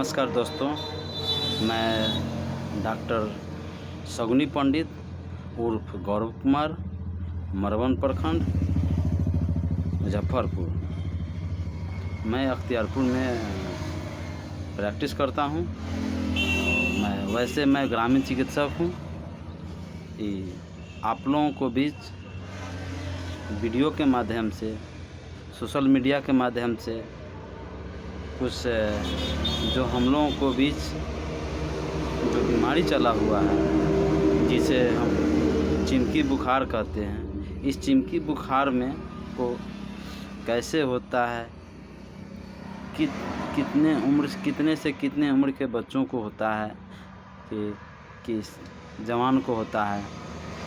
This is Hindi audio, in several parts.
नमस्कार दोस्तों, मैं डॉक्टर शगुनी पंडित उर्फ गौरव कुमार, मरवन प्रखंड, मुजफ्फरपुर। मैं अख्तियारपुर में प्रैक्टिस करता हूँ। मैं ग्रामीण चिकित्सक हूँ। आप लोगों को बीच वीडियो के माध्यम से, सोशल मीडिया के माध्यम से कुछ जो हम लोगों को बीच जो बीमारी चला हुआ है, जिसे हम चिमकी बुखार कहते हैं, इस चिमकी बुखार में को कैसे होता है, कितने से कितने उम्र के बच्चों को होता है, कि जवान को होता है,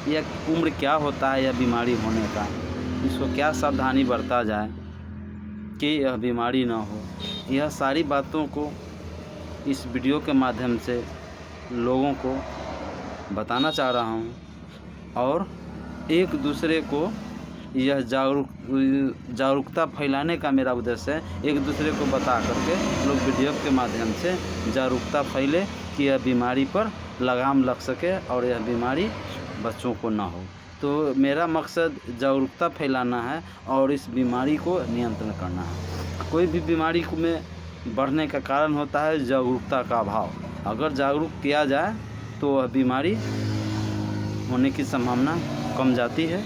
या उम्र क्या होता है यह बीमारी होने का, इसको क्या सावधानी बरता जाए कि यह बीमारी ना हो। यह सारी बातों को इस वीडियो के माध्यम से लोगों को बताना चाह रहा हूँ, और एक दूसरे को यह जागरूकता फैलाने का मेरा उद्देश्य है। एक दूसरे को बता करके लोग वीडियो के माध्यम से जागरूकता फैले कि यह बीमारी पर लगाम लग सके और यह बीमारी बच्चों को ना हो। तो मेरा मकसद जागरूकता फैलाना है और इस बीमारी को नियंत्रण करना है। कोई भी बीमारी में बढ़ने का कारण होता है जागरूकता का अभाव। अगर जागरूक किया जाए तो वह बीमारी होने की संभावना कम जाती है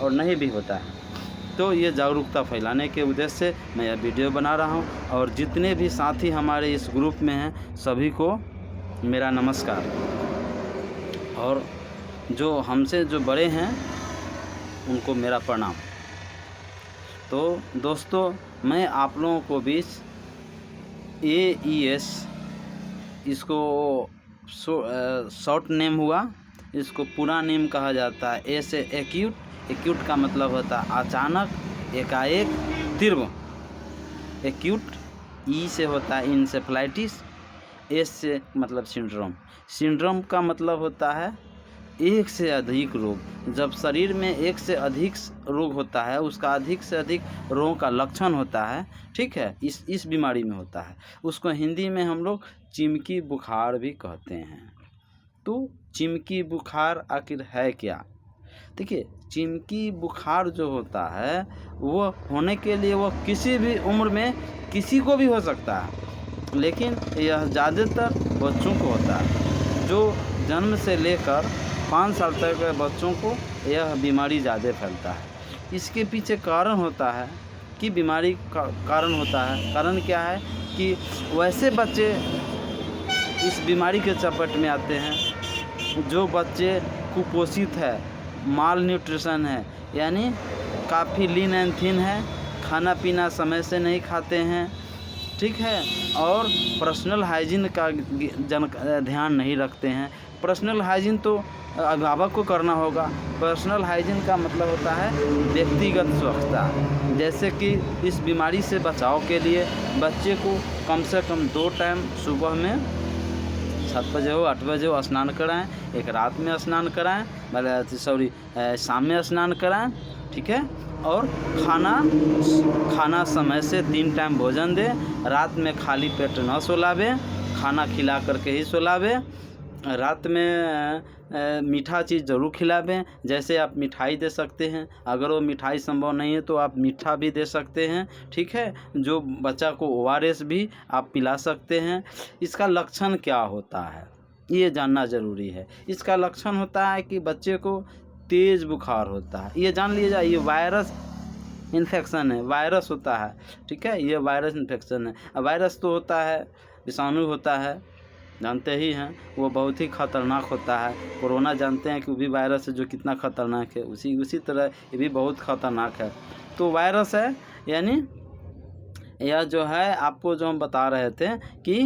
और नहीं भी होता है। तो ये जागरूकता फैलाने के उद्देश्य से मैं यह वीडियो बना रहा हूँ, और जितने भी साथी हमारे इस ग्रुप में हैं सभी को मेरा नमस्कार, और जो हमसे जो बड़े हैं उनको मेरा प्रणाम। तो दोस्तों, मैं आप लोगों को बीच AES, इसको शॉर्ट नेम हुआ, इसको पूरा नेम कहा जाता है। ए से एक्यूट का मतलब होता है अचानक, एकाएक, तीव्र। एक्यूट, ई से होता है इंसेफ्लाइटिस, एस से मतलब सिंड्रोम का मतलब होता है एक से अधिक रोग। जब शरीर में एक से अधिक रोग होता है, उसका अधिक से अधिक रोगों का लक्षण होता है, ठीक है, इस बीमारी में होता है, उसको हिंदी में हम लोग चिमकी बुखार भी कहते हैं। तो चिमकी बुखार आखिर है क्या? देखिए, चिमकी बुखार जो होता है वो होने के लिए वो किसी भी उम्र में किसी को भी हो सकता है, लेकिन यह ज़्यादातर बच्चों को होता है। जो जन्म से लेकर 5 साल तक के बच्चों को यह बीमारी ज़्यादा फैलता है। इसके पीछे कारण होता है कि बीमारी का कारण होता है, कारण क्या है कि वैसे बच्चे इस बीमारी के चपेट में आते हैं जो बच्चे कुपोषित है, माल न्यूट्रिशन है, यानी काफ़ी लीन एंड थिन है, खाना पीना समय से नहीं खाते हैं, ठीक है, और पर्सनल हाइजीन का ध्यान नहीं रखते हैं। पर्सनल हाइजीन तो अभिभावक को करना होगा। पर्सनल हाइजीन का मतलब होता है व्यक्तिगत स्वच्छता। जैसे कि इस बीमारी से बचाव के लिए बच्चे को कम से कम 2 टाइम सुबह में 7 बजे हो 8 बजे हो स्नान कराएं, एक रात में स्नान कराएं, शाम में स्नान कराएं, ठीक है, और खाना समय से 3 टाइम भोजन दें। रात में खाली पेट न सुलावें, खाना खिला करके ही सुलावें। रात में मीठा चीज़ ज़रूर खिलावें। जैसे आप मिठाई दे सकते हैं, अगर वो मिठाई संभव नहीं है तो आप मीठा भी दे सकते हैं, ठीक है। जो बच्चा को ORS भी आप पिला सकते हैं। इसका लक्षण क्या होता है ये जानना ज़रूरी है। इसका लक्षण होता है कि बच्चे को तेज़ बुखार होता है। ये जान लीजिए, ये वायरस इन्फेक्शन है, वायरस होता है, ठीक है, ये वायरस इन्फेक्शन है। वायरस तो होता है, विषाणु होता है, जानते ही हैं, वो बहुत ही ख़तरनाक होता है। कोरोना जानते हैं कि वो भी वायरस है जो कितना ख़तरनाक है, उसी तरह ये भी बहुत ख़तरनाक है। तो वायरस है, यानी यह जो है आपको जो हम बता रहे थे कि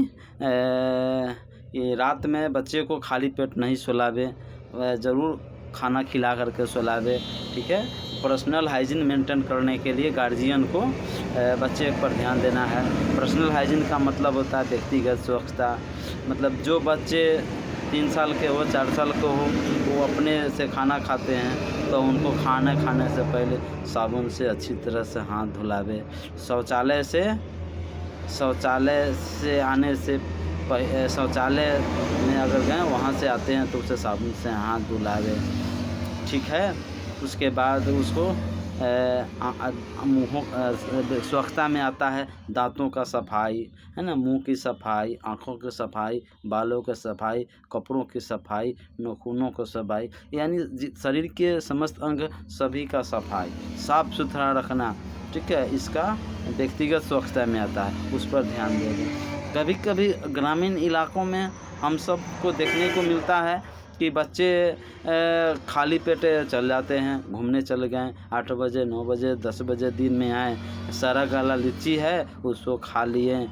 ये रात में बच्चे को खाली पेट नहीं सुलावे, ज़रूर खाना खिला करके सुलावे, ठीक है। पर्सनल हाइजीन मेंटेन करने के लिए गार्जियन को बच्चे पर ध्यान देना है। पर्सनल हाइजीन का मतलब होता है व्यक्तिगत स्वच्छता। मतलब जो बच्चे 3 साल के हो, 4 साल के हो, वो अपने से खाना खाते हैं तो उनको खाना खाने से पहले साबुन से अच्छी तरह से हाथ धुलावे। शौचालय से आने से शौचालय में अगर गए वहाँ से आते हैं तो उसे साबुन से हाथ धुलावे, ठीक है। उसके बाद उसको मुँहों स्वच्छता में आता है दांतों का सफाई, है ना, मुंह की सफाई, आँखों की सफाई, बालों की सफाई, कपड़ों की सफाई, नाखूनों की सफाई, यानी शरीर के समस्त अंग सभी का सफाई, साफ सुथरा रखना, ठीक है, इसका व्यक्तिगत स्वच्छता में आता है, उस पर ध्यान दें। कभी कभी ग्रामीण इलाकों में हम सब को देखने को मिलता है कि बच्चे खाली पेट चल जाते हैं, घूमने चले गए, 8 बजे 9 बजे 10 बजे दिन में आए, सारा गाला लीची है उसको खा लिए,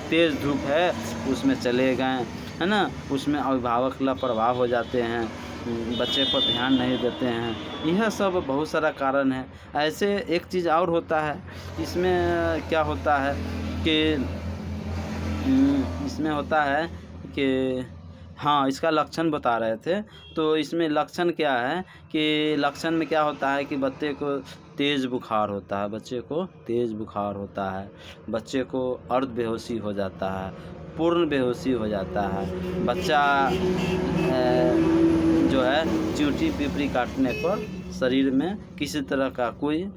तेज़ धूप है उसमें चले गए, है ना, उसमें अभिभावक लापरवाह हो जाते हैं, बच्चे पर ध्यान नहीं देते हैं। यह सब बहुत सारा कारण है। ऐसे एक चीज़ और होता है, इसमें क्या होता है कि इसमें होता है कि हाँ, इसका लक्षण बता रहे थे। तो इसमें लक्षण क्या है कि लक्षण में क्या होता है कि बच्चे को तेज़ बुखार होता है, बच्चे को तेज़ बुखार होता है, बच्चे को अर्ध बेहोशी हो जाता है, पूर्ण बेहोशी हो जाता है, बच्चा जो है चींटी पिपरी काटने पर शरीर में किसी तरह का कोई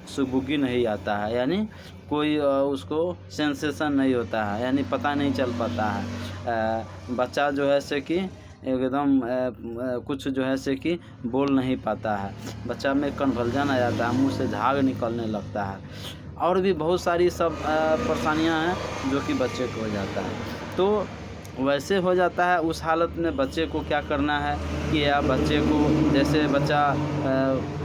सुबुकी नहीं आता है, यानी कोई उसको सेंसेशन नहीं होता है, यानी पता नहीं चल पाता है। बच्चा जो है से कि एकदम कुछ जो है से कि बोल नहीं पाता है, बच्चा में कन्वर्जन आ जाता है, मुंह से झाग निकलने लगता है, और भी बहुत सारी सब परेशानियां हैं जो कि बच्चे को हो जाता है। तो वैसे हो जाता है, उस हालत में बच्चे को क्या करना है कि या बच्चे को जैसे बच्चा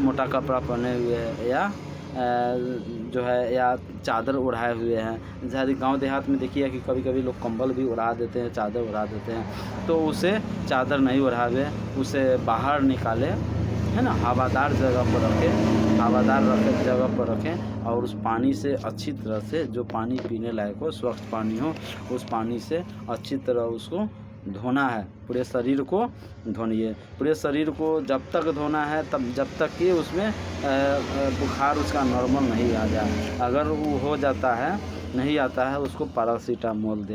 मोटा कपड़ा पहने हुए है या जो है या चादर ओढ़ाए हुए हैं, ज़्यादा गांव देहात में देखिए कि कभी कभी लोग कंबल भी ओढ़ा देते हैं, चादर ओढ़ा देते हैं, तो उसे चादर नहीं ओढ़ावे, उसे बाहर निकाले, है ना, हवादार जगह पर रखें, हवादार जगह पर रखें, और उस पानी से अच्छी तरह से, जो पानी पीने लायक हो, स्वच्छ पानी हो, उस पानी से अच्छी तरह उसको धोना है, पूरे शरीर को धोनिए, पूरे शरीर को जब तक धोना है तब जब तक कि उसमें बुखार उसका नॉर्मल नहीं आ जाए। अगर वो हो जाता है, नहीं आता है, उसको पैरासीटामोल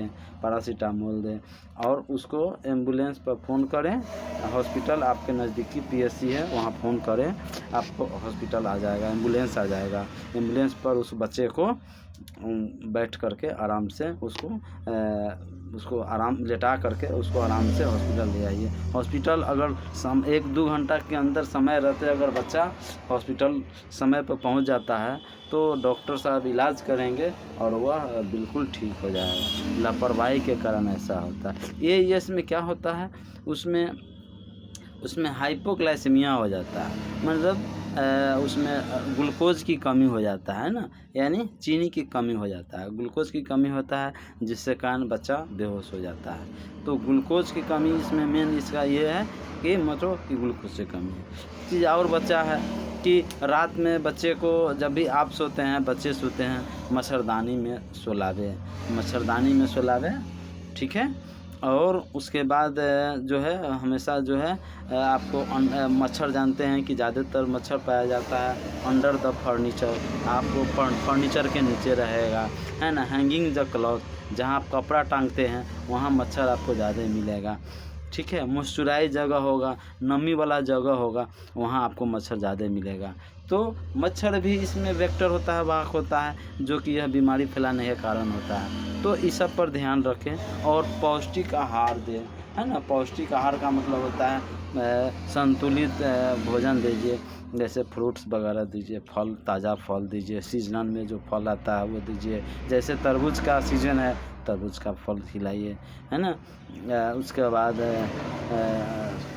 दें और उसको एम्बुलेंस पर फ़ोन करें, हॉस्पिटल आपके नज़दीकी पीएचसी है वहाँ फ़ोन करें, आपको हॉस्पिटल आ जाएगा, एम्बुलेंस आ जाएगा, एम्बुलेंस पर उस बच्चे को बैठ करके आराम से उसको आराम लेटा करके उसको आराम से हॉस्पिटल ले आइए। हॉस्पिटल अगर 1-2 घंटा के अंदर समय रहते अगर बच्चा हॉस्पिटल समय पर पहुंच जाता है तो डॉक्टर साहब इलाज करेंगे और वह बिल्कुल ठीक हो जाएगा। लापरवाही के कारण ऐसा होता है। ये इसमें क्या होता है, उसमें हाइपोग्लाइसेमिया हो जाता है, मतलब उसमें ग्लूकोज की कमी हो जाता है ना, यानी चीनी की कमी हो जाता है, ग्लूकोज की कमी होता है, जिससे कारण बच्चा बेहोश हो जाता है। तो ग्लूकोज की कमी इसमें मेन इसका ये है कि मतलब कि ग्लूकोज से कमी है। चीज़ और बच्चा है कि रात में बच्चे को जब भी आप सोते हैं, बच्चे सोते हैं, मच्छरदानी में सुलावे, ठीक है। और उसके बाद जो है हमेशा जो है आपको मच्छर जानते हैं कि ज़्यादातर मच्छर पाया जाता है अंडर द फर्नीचर, आपको फर्नीचर के नीचे रहेगा, है ना, हैंगिंग द क्लॉथ, जहाँ आप कपड़ा टांगते हैं वहाँ मच्छर आपको ज़्यादा मिलेगा, ठीक है। मॉइस्चराइज जगह होगा, नमी वाला जगह होगा, वहाँ आपको मच्छर ज़्यादा मिलेगा। तो मच्छर भी इसमें वेक्टर होता है, वाहक होता है, जो कि यह बीमारी फैलाने का कारण होता है। तो इस सब पर ध्यान रखें और पौष्टिक आहार दें, है ना। पौष्टिक आहार का मतलब होता है संतुलित भोजन दीजिए, जैसे फ्रूट्स वगैरह दीजिए, फल, ताज़ा फल दीजिए, सीजन में जो फल आता है वो दीजिए, जैसे तरबूज का सीजन है तरबूज का फल खिलाइए, है ना। उसके बाद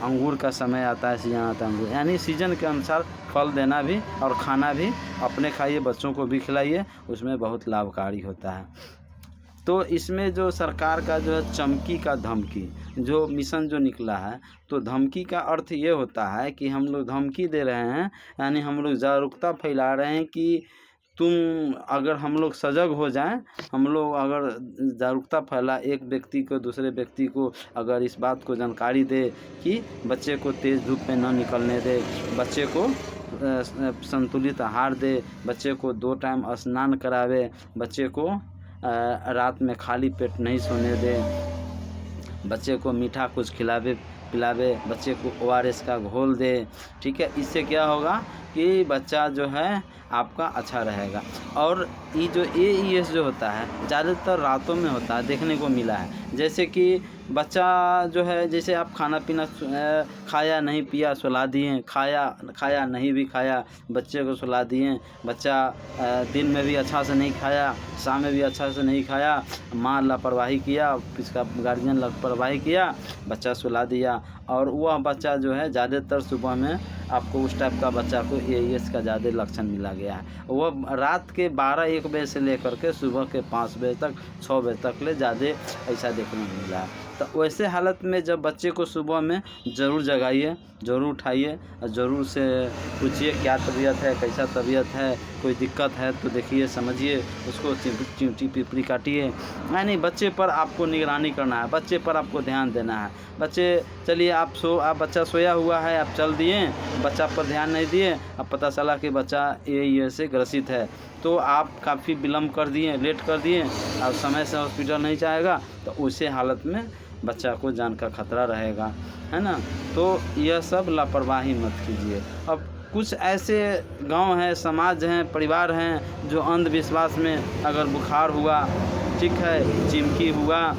अंगूर का समय आता है, सीजन आता है अंगूर, यानी सीजन के अनुसार फल देना भी और खाना भी अपने खाइए, बच्चों को भी खिलाइए, उसमें बहुत लाभकारी होता है। तो इसमें जो सरकार का जो है चमकी का धमकी जो मिशन जो निकला है, तो धमकी का अर्थ ये होता है कि हम लोग धमकी दे रहे हैं, यानी हम लोग जागरूकता फैला रहे हैं कि तुम अगर हम लोग सजग हो जाएं, हम लोग अगर जागरूकता फैला, एक व्यक्ति को दूसरे व्यक्ति को अगर इस बात को जानकारी दे कि बच्चे को तेज़ धूप में न निकलने दे, बच्चे को संतुलित आहार दे, बच्चे को 2 टाइम स्नान करावे, बच्चे को रात में खाली पेट नहीं सोने दें। बच्चे को मीठा कुछ खिलावे पिलावे, बच्चे को ORS का घोल दे, ठीक है। इससे क्या होगा कि बच्चा जो है आपका अच्छा रहेगा। और ये जो AES जो होता है ज़्यादातर रातों में होता है, देखने को मिला है। जैसे कि बच्चा जो है, जैसे आप खाना पीना खाया नहीं पिया सुला दिए, खाया नहीं भी खाया, बच्चे को सुला दिए। बच्चा दिन में भी अच्छा से नहीं खाया, शाम में भी अच्छा से नहीं खाया, माँ लापरवाही किया, इसका गार्जियन लापरवाही किया, बच्चा सुला दिया। और वह बच्चा जो है ज़्यादातर सुबह में आपको उस टाइप का बच्चा को AES का ज़्यादा लक्षण मिला गया है। वह रात के 12-1 बजे से लेकर के सुबह के 5 बजे तक 6 बजे तक ले ज़्यादा ऐसा देखने को मिला है। तो वैसे हालत में जब बच्चे को सुबह में ज़रूर जगाइए, ज़रूर उठाइए और ज़रूर से पूछिए क्या तबीयत है, कैसा तबीयत है, कोई दिक्कत है तो देखिए समझिए, उसको चिमटी पिपड़ी काटिए। नहीं, बच्चे पर आपको निगरानी करना है, बच्चे पर आपको ध्यान देना है। बच्चे चलिए आप बच्चा सोया हुआ है, आप चल दिए, बच्चा पर ध्यान नहीं दिए, अब पता चला कि बच्चा AES से ग्रसित है, तो आप काफ़ी विलम्ब कर दिए, लेट कर दिए, और समय से हॉस्पिटल नहीं जाएगा, तो उसी हालत में बच्चा को जान का खतरा रहेगा, है ना। तो यह सब लापरवाही मत कीजिए। अब कुछ ऐसे गांव हैं, समाज हैं, परिवार हैं जो अंधविश्वास में, अगर बुखार हुआ, ठीक है, चिमकी हुआ,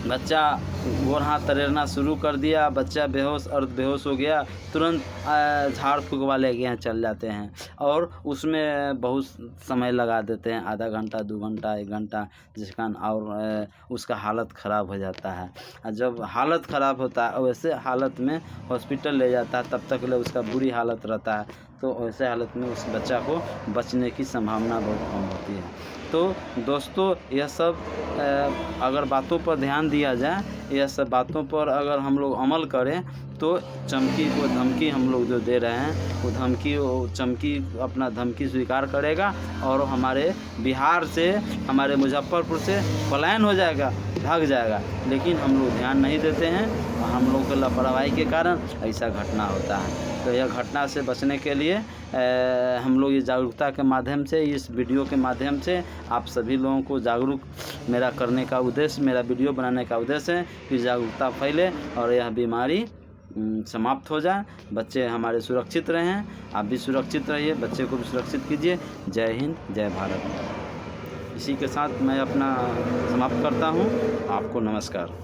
बच्चा गोर हाथ तरेरना शुरू कर दिया, बच्चा बेहोश अर्ध बेहोश हो गया, तुरंत झाड़ फूँक वाले के यहाँ चल जाते हैं और उसमें बहुत समय लगा देते हैं, आधा घंटा, 2 घंटा, 1 घंटा, जिस कारण और उसका हालत ख़राब हो जाता है। और जब हालत ख़राब होता है वैसे हालत में हॉस्पिटल ले जाता है, तब तक ले उसका बुरी हालत रहता है, तो वैसे हालत में उस बच्चा को बचने की संभावना बहुत कम होती है। तो दोस्तों, यह सब अगर बातों पर ध्यान दिया जाए, यह सब बातों पर अगर हम लोग अमल करें, तो चमकी को धमकी हम लोग जो दे रहे हैं, वो चमकी अपना धमकी स्वीकार करेगा और हमारे बिहार से, हमारे मुजफ्फरपुर से पलायन हो जाएगा, भाग जाएगा। लेकिन हम लोग ध्यान नहीं देते हैं और हम लोग की लापरवाही के कारण ऐसा घटना होता है। तो यह घटना से बचने के लिए हम लोग इस जागरूकता के माध्यम से, इस वीडियो के माध्यम से आप सभी लोगों को जागरूक मेरा करने का उद्देश्य, मेरा वीडियो बनाने का उद्देश्य है कि जागरूकता फैले और यह बीमारी समाप्त हो जाए, बच्चे हमारे सुरक्षित रहें, आप भी सुरक्षित रहिए, बच्चे को भी सुरक्षित कीजिए। जय हिंद, जय भारत। इसी के साथ मैं अपना समाप्त करता हूँ। आपको नमस्कार।